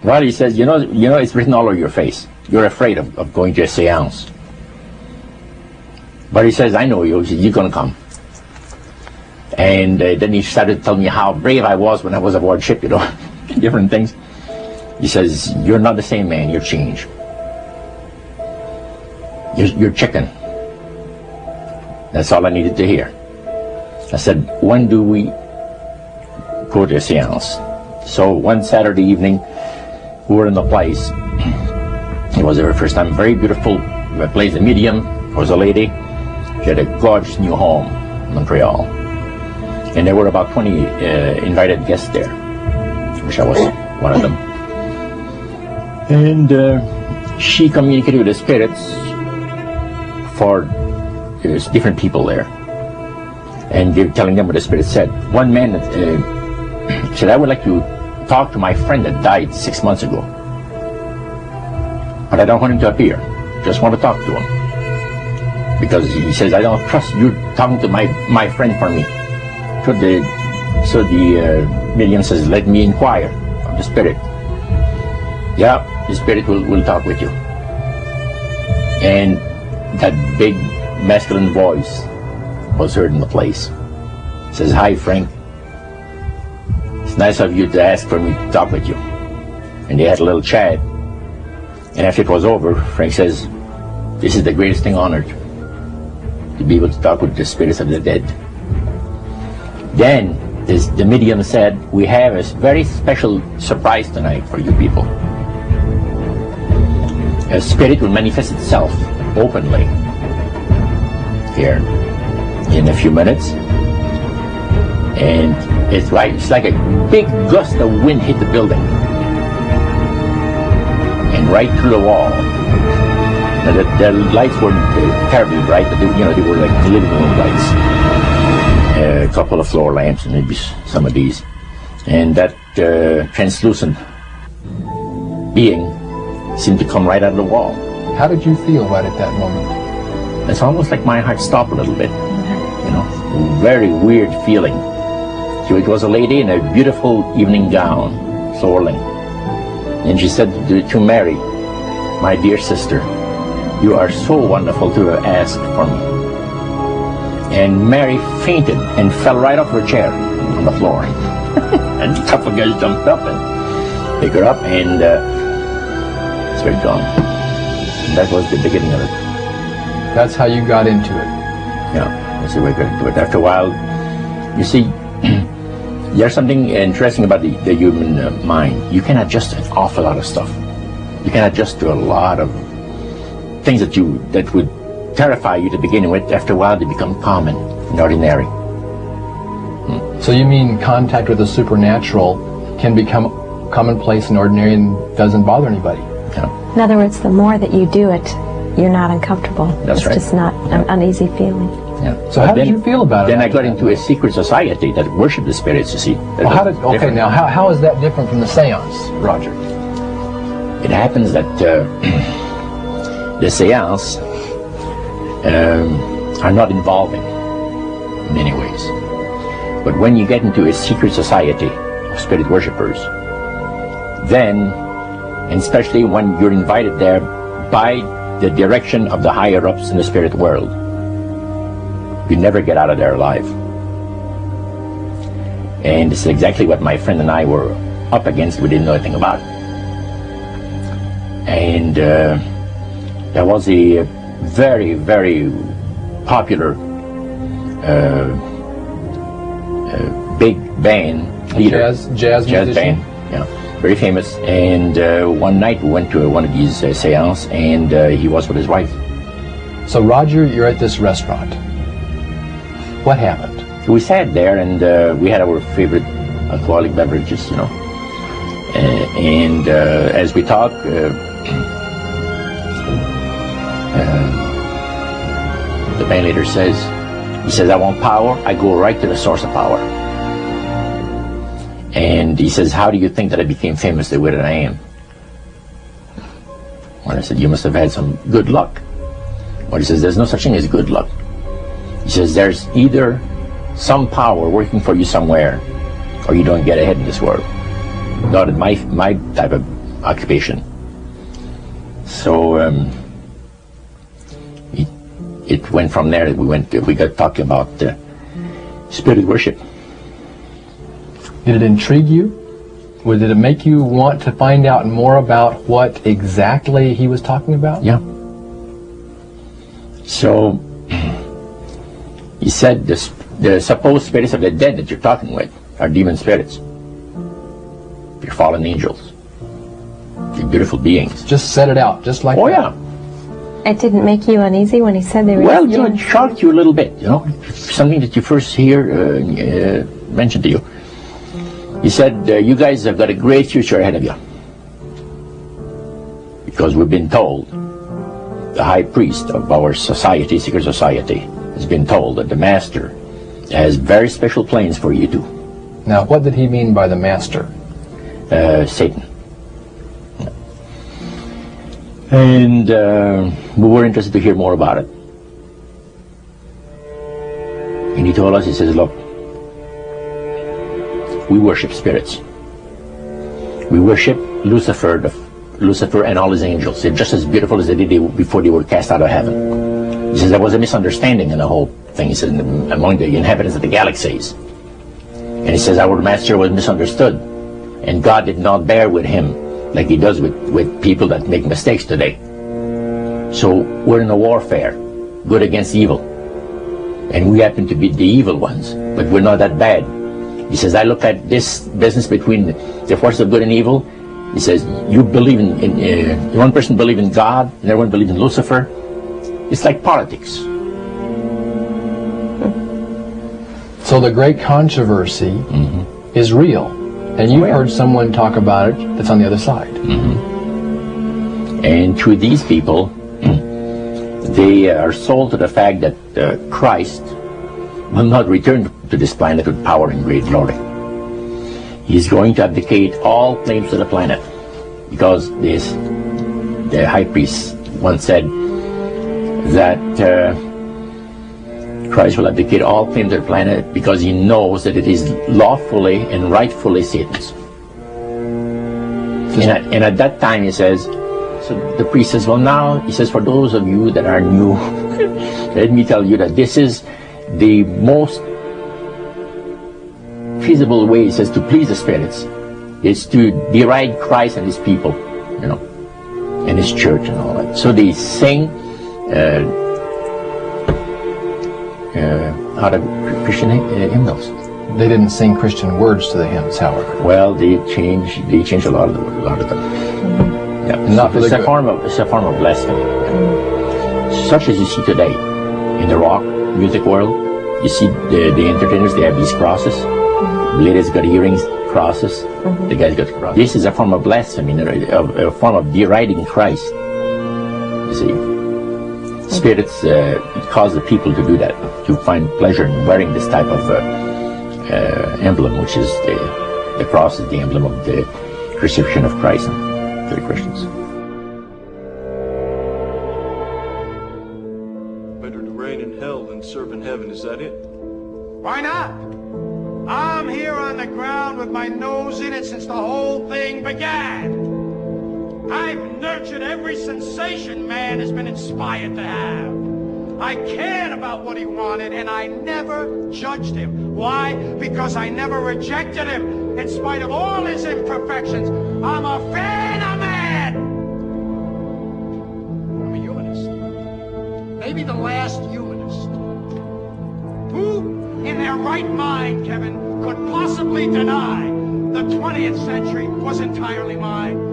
Well, he says, you know, it's written all over your face. You're afraid of going to a seance. But he says, I know you. He says, you're going to come. And then he started telling me how brave I was when I was aboard ship, you know, different things. He says, you're not the same man, you're changed. You're chicken. That's all I needed to hear. I said, when do we go to a seance? So one Saturday evening, we were in the place. It was our first time. Very beautiful place. The medium was a lady. She had a gorgeous new home in Montreal. And there were about 20 invited guests there, which I was one of them. And she communicated with the spirits for there's different people there. And they're telling them what the spirit said. One man said, I would like to talk to my friend that died 6 months ago. But I don't want him to appear. Just want to talk to him. Because he says, I don't trust you talking to my friend for me. So the medium says, let me inquire of the spirit. Yeah, the spirit will talk with you. And that big masculine voice was heard in the place. It says, hi Frank, it's nice of you to ask for me to talk with you. And they had a little chat. And after it was over, Frank says, this is the greatest thing on earth, to be able to talk with the spirits of the dead. Then the medium said, we have a very special surprise tonight for you people. A spirit will manifest itself openly here in a few minutes. And it's like a big gust of wind hit the building. And right through the wall. Now the lights weren't terribly bright, but they were like living room lights. A couple of floor lamps and maybe some of these. And that translucent being seemed to come right out of the wall. How did you feel right at that moment? It's almost like my heart stopped a little bit. You know, very weird feeling. So it was a lady in a beautiful evening gown, swirling. And she said to Mary, my dear sister, you are so wonderful to have asked for me. And Mary fainted and fell right off her chair on the floor. And a couple of guys jumped up and picked her up, and it's gone. And that was the beginning of it. That's how you got into it. Yeah, that's the way I got into it. After a while, you see, there's something interesting about the human mind. You can adjust an awful lot of stuff. You can adjust to a lot of things that would terrify you to begin with. After a while, they become common and ordinary. So you mean contact with the supernatural can become commonplace and ordinary and doesn't bother anybody? Yeah. In other words, the more that you do it, you're not uncomfortable. That's right. It's just not an uneasy feeling. Yeah. So how did you feel about it? Then I got into a secret society that worshiped the spirits, you see. Well, how is that different from the seance, Roger? It happens that the seance are not involving in many ways. But when you get into a secret society of spirit worshippers, then, and especially when you're invited there by the direction of the higher-ups in the spirit world, you never get out of there alive. And this is exactly what my friend and I were up against. We didn't know anything about. And there was a very, very popular big band leader. Jazz musician? Band, yeah, very famous. And one night we went to one of these seances, and he was with his wife. So Roger, you're at this restaurant. What happened? We sat there, and we had our favorite alcoholic beverages, you know. And as we talked, the band leader says, I want power. I go right to the source of power. And he says, how do you think that I became famous the way that I am? Well, I said, you must have had some good luck. Well, he says, there's no such thing as good luck. He says, there's either some power working for you somewhere, or you don't get ahead in this world. Not in my type of occupation. So it went from there. We got talking about spirit worship. Did it intrigue you? Or did it make you want to find out more about what exactly he was talking about? Yeah. So he said the supposed spirits of the dead that you're talking with are demon spirits. They're fallen angels. They're beautiful beings. Just set it out, just like that. Yeah. It didn't make you uneasy when he said they were... Well, it shocked you a little bit, something that you first hear mentioned to you. He said, you guys have got a great future ahead of you. Because we've been told, the high priest of our society, secret society, has been told that the master has very special plans for you too. Now, what did he mean by the master? Satan. And we were interested to hear more about it. And he told us, he says, look, we worship spirits. We worship Lucifer and all his angels. They're just as beautiful as they did before they were cast out of heaven. He says there was a misunderstanding in the whole thing. He says among the inhabitants of the galaxies. And he says our master was misunderstood. And God did not bear with him like he does with people that make mistakes today. So we're in a warfare, good against evil. And we happen to be the evil ones, but we're not that bad. He says, I look at this business between the forces of good and evil. He says, you believe in one person believes in God, and everyone believes in Lucifer. It's like politics. So the great controversy is real. And you've heard someone talk about it that's on the other side. And through these people, they are sold to the fact that Christ will not return to this planet with power and great glory. He's going to abdicate all claims to the planet, because the high priest once said that Christ will abdicate all claims to the planet because he knows that it is lawfully and rightfully Satan's. And at that time, he says, so the priest says, well, now, he says, for those of you that are new, let me tell you that this is the most feasible way, he says, to please the spirits is to deride Christ and his people, and his church and all that. So they sing out of Christian hymnals. They didn't sing Christian words to the hymns, however. Well, they changed a lot of them. Yeah, and not it's a form of blasphemy. Such as you see today in the rock music world. You see the entertainers, they have these crosses. The ladies got earrings, crosses. The guys got crosses. This is a form of blasphemy, a form of deriding Christ. You see, spirits cause the people to do that, to find pleasure in wearing this type of emblem, which is the cross is the emblem of the crucifixion of Christ to the Christians. Better to reign in hell than serve in heaven, is that it? Why not? I'm here on the ground with my nose in it since the whole thing began. I've nurtured every sensation man has been inspired to have. I cared about what he wanted, and I never judged him. Why? Because I never rejected him, in spite of all his imperfections. I'm a fan of man! I'm a humanist. Maybe the last humanist. Who, in their right mind, Kevin, could possibly deny the 20th century was entirely mine?